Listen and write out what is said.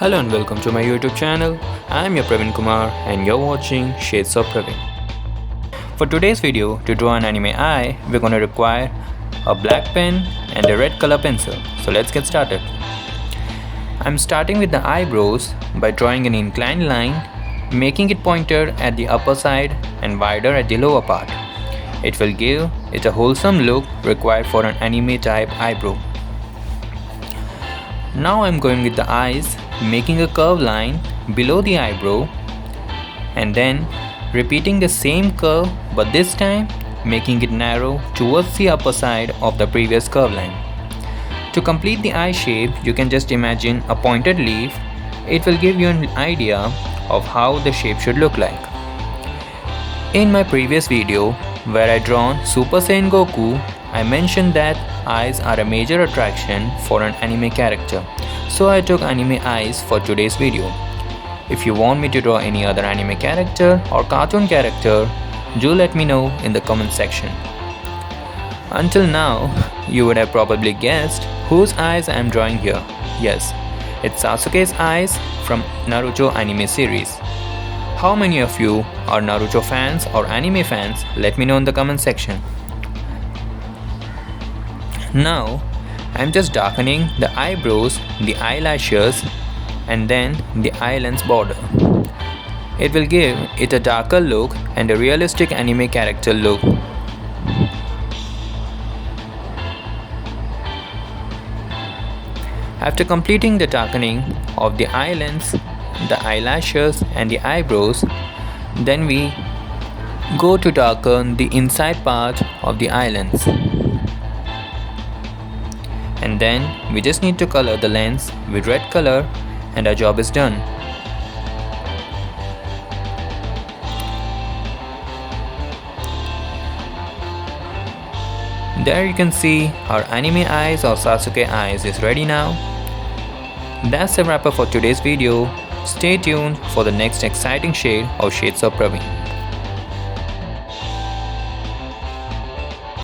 Hello and welcome to my YouTube channel. I am your Pravin Kumar and you're watching Shades of Pravin. For today's video, to draw an anime eye, we're going to require a black pen and a red color pencil. So let's get started. I'm starting with the eyebrows by drawing an inclined line, making it pointed at the upper side and wider at the lower part. It will give it a wholesome look required for an anime type eyebrow. Now I'm going with the eyes, making a curved line below the eyebrow and then repeating the same curve, but this time making it narrow towards the upper side of the previous curve line. To complete the eye shape, you can just imagine a pointed leaf. It will give you an idea of how the shape should look like. In my previous video where I drawn Super Saiyan Goku, I mentioned that eyes are a major attraction for an anime character, so I took anime eyes for today's video. If you want me to draw any other anime character or cartoon character, do let me know in the comment section. Until now, you would have probably guessed whose eyes I am drawing here. Yes, it's Sasuke's eyes from Naruto anime series. How many of you are Naruto fans or anime fans? Let me know in the comment section. Now, I'm just darkening the eyebrows, the eyelashes and then the eye lens border. It will give it a darker look and a realistic anime character look. After completing the darkening of the eye lens, the eyelashes and the eyebrows, then we go to darken the inside part of the eye lens. And then we just need to color the lens with red color and our job is done. There you can see our anime eyes or Sasuke eyes is ready now. That's the wrap up for today's video. Stay tuned for the next exciting shade of Shades of Pravin.